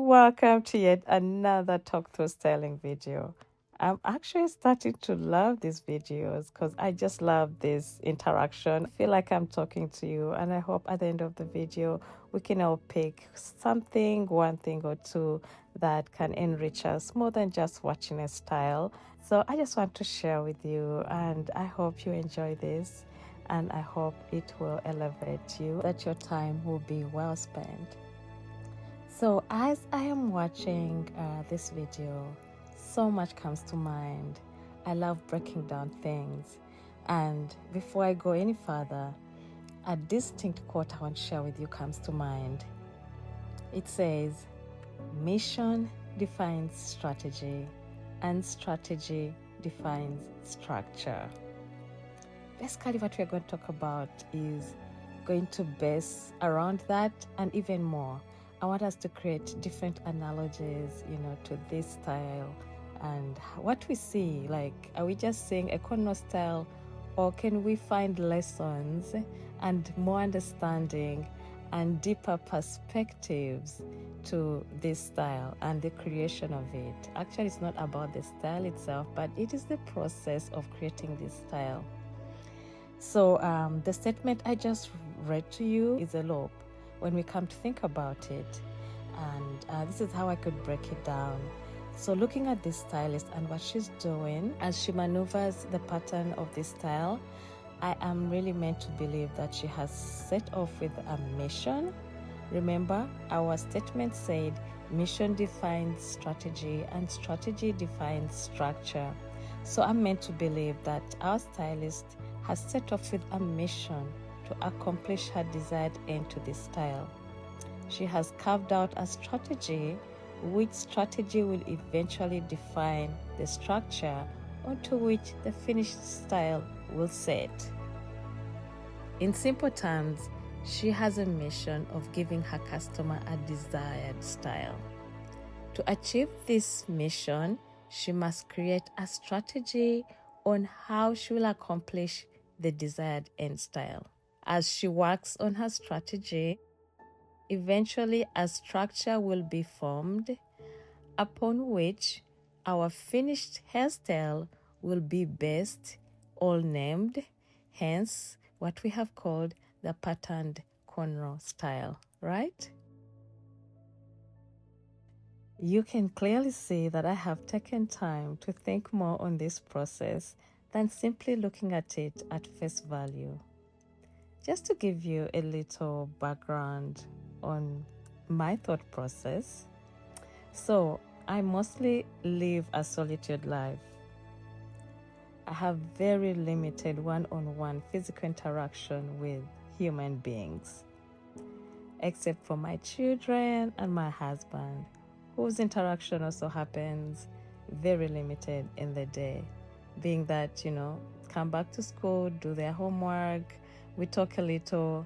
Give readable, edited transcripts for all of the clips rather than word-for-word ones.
Welcome to yet another talk through styling video. I'm actually starting to love these videos because I just love this interaction. I feel like I'm talking to you, and I hope at the end of the video we can all pick something, one thing or two that can enrich us more than just watching a style. So I just want to share with you, and I hope you enjoy this, and I hope it will elevate you, that your time will be well spent. So as I am watching this video, so much comes to mind. I love breaking down things. And before I go any further, a distinct quote I want to share with you comes to mind. It says, mission defines strategy, and strategy defines structure. Basically, what we're going to talk about is going to base around that and even more. I want us to create different analogies, to this style and what we see. Like, are we just seeing a corner style, or can we find lessons and more understanding and deeper perspectives to this style and the creation of it? Actually, it's not about the style itself, but it is the process of creating this style. So the statement I just read to you is a loop when we come to think about it. And this is how I could break it down. So looking at this stylist and what she's doing as she maneuvers the pattern of this style, I am really meant to believe that she has set off with a mission. Remember, our statement said mission defines strategy and strategy defines structure. So I'm meant to believe that our stylist has set off with a mission to accomplish her desired end to this style. She has carved out a strategy, which strategy will eventually define the structure onto which the finished style will set. In simple terms, she has a mission of giving her customer a desired style. To achieve this mission, she must create a strategy on how she will accomplish the desired end style. As she works on her strategy, eventually a structure will be formed upon which our finished hairstyle will be based, all named, hence what we have called the patterned cornrow style, right? You can clearly see that I have taken time to think more on this process than simply looking at it at face value. Just to give you a little background on my thought process. So, I mostly live a solitude life. I have very limited one-on-one physical interaction with human beings, except for my children and my husband, whose interaction also happens very limited in the day, being that, come back to school, do their homework, we talk a little,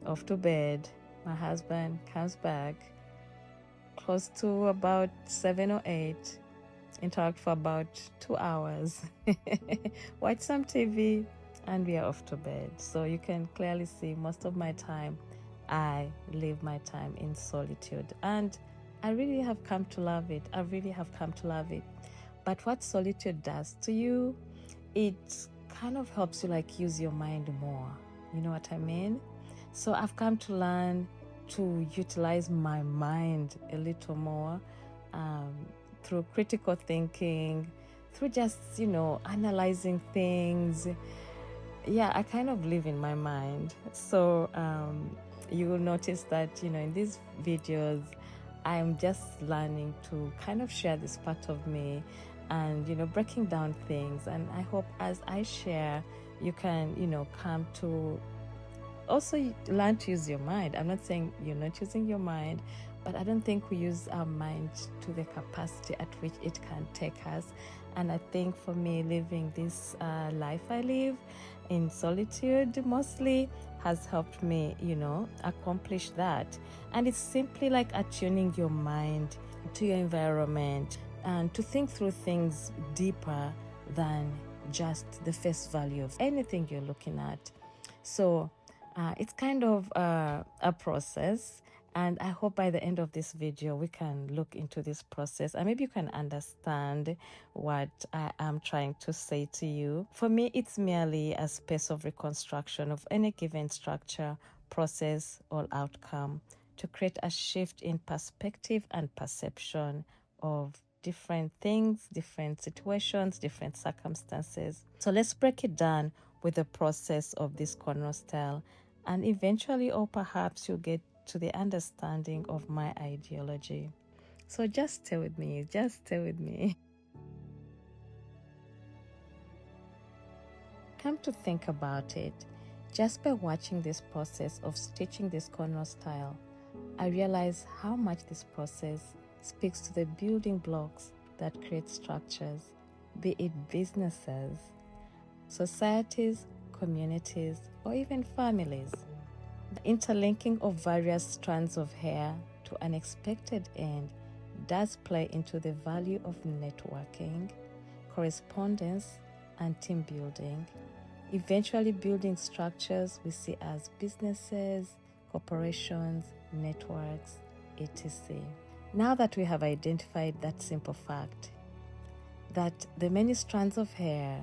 off to bed, my husband comes back, close to about 7 or 8, interact for about 2 hours, watch some TV, and we are off to bed. So you can clearly see most of my time, I live my time in solitude. And I really have come to love it. But what solitude does to you, it kind of helps you use your mind more. You know what I mean? So I've come to learn to utilize my mind a little more through critical thinking, through just, analyzing things. Yeah, I kind of live in my mind. So you will notice that, in these videos, I'm just learning to kind of share this part of me and, breaking down things. And I hope as I share, you can, come to also learn to use your mind. I'm not saying you're not using your mind, but I don't think we use our mind to the capacity at which it can take us. And I think for me, living this life I live in solitude mostly has helped me, accomplish that. And it's simply like attuning your mind to your environment and to think through things deeper than just the face value of anything you're looking at. So it's kind of a process, And I hope by the end of this video, we can look into this process and maybe you can understand what I am trying to say to you. For me, it's merely a space of reconstruction of any given structure, process, or outcome to create a shift in perspective and perception of different things, different situations, different circumstances. So let's break it down with the process of this corner style, and eventually, or perhaps you'll get to the understanding of my ideology. So just stay with me, just stay with me. Come to think about it, just by watching this process of stitching this corner style, I realize how much this process speaks to the building blocks that create structures, be it businesses, societies, communities, or even families. The interlinking of various strands of hair to an expected end does play into the value of networking, correspondence, and team building, eventually building structures we see as businesses, corporations, networks, etc. Now that we have identified that simple fact, that the many strands of hair,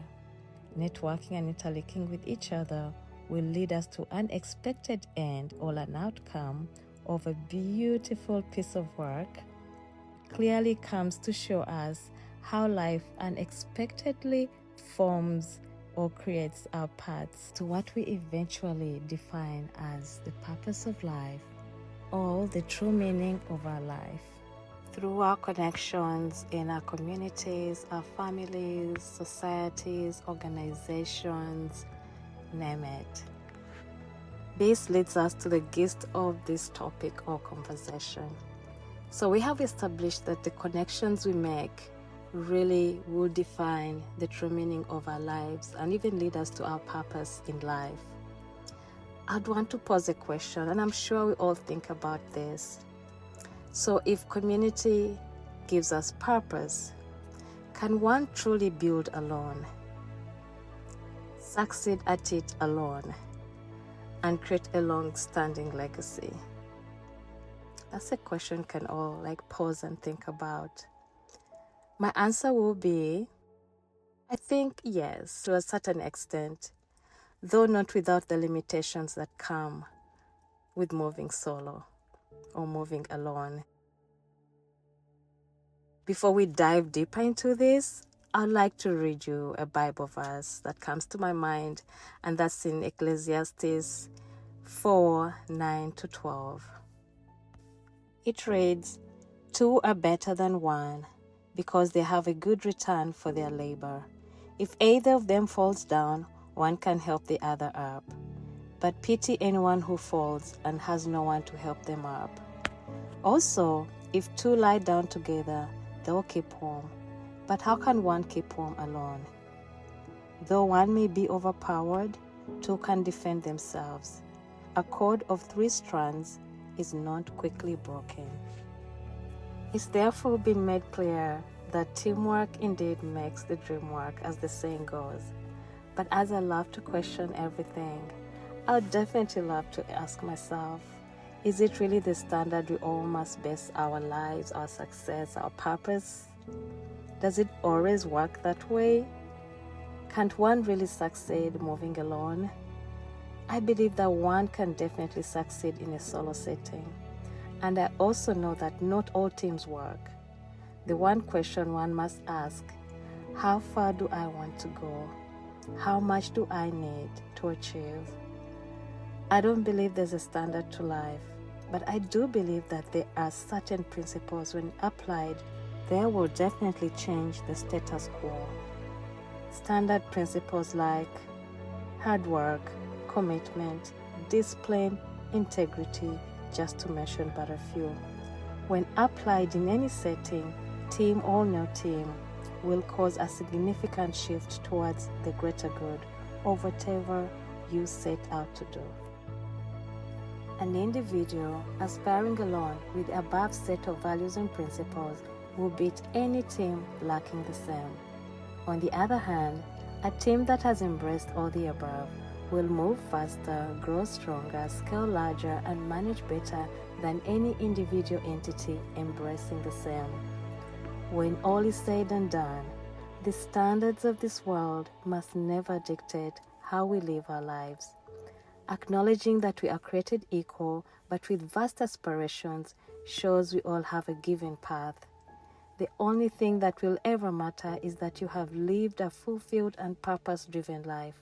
networking and interlinking with each other will lead us to an expected end or an outcome of a beautiful piece of work, clearly comes to show us how life unexpectedly forms or creates our paths to what we eventually define as the purpose of life, or the true meaning of our life. Through our connections in our communities, our families, societies, organizations, name it. This leads us to the gist of this topic or conversation. So we have established that the connections we make really will define the true meaning of our lives and even lead us to our purpose in life. I'd want to pose a question, and I'm sure we all think about this. So if community gives us purpose, can one truly build alone, succeed at it alone, and create a long-standing legacy? That's a question we can all pause and think about. My answer will be, I think yes, to a certain extent, though not without the limitations that come with moving solo or moving alone. Before we dive deeper into this, I'd like to read you a Bible verse that comes to my mind, and that's in Ecclesiastes 4:9-12. It reads, "Two are better than one, because they have a good return for their labor. If either of them falls down, one can help the other up. But pity anyone who falls and has no one to help them up. Also, if two lie down together, they'll keep warm. But how can one keep warm alone? Though one may be overpowered, two can defend themselves. A cord of 3 strands is not quickly broken." It's therefore been made clear that teamwork indeed makes the dream work, as the saying goes. But as I love to question everything, I would definitely love to ask myself, is it really the standard we all must base our lives, our success, our purpose? Does it always work that way? Can't one really succeed moving alone? I believe that one can definitely succeed in a solo setting. And I also know that not all teams work. The one question one must ask, how far do I want to go? How much do I need to achieve? I don't believe there's a standard to life, but I do believe that there are certain principles when applied, they will definitely change the status quo. Standard principles like hard work, commitment, discipline, integrity, just to mention but a few. When applied in any setting, team or no team, will cause a significant shift towards the greater good of whatever you set out to do. An individual aspiring alone with the above set of values and principles will beat any team lacking the same. On the other hand, a team that has embraced all the above will move faster, grow stronger, scale larger, and manage better than any individual entity embracing the same. When all is said and done, the standards of this world must never dictate how we live our lives. Acknowledging that we are created equal but with vast aspirations shows we all have a given path. The only thing that will ever matter is that you have lived a fulfilled and purpose-driven life.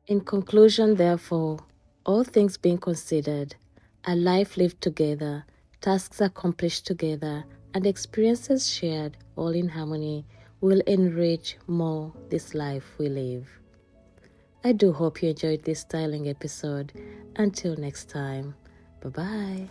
In conclusion, therefore, all things being considered, a life lived together, tasks accomplished together, and experiences shared all in harmony will enrich more this life we live. I do hope you enjoyed this styling episode. Until next time, bye-bye.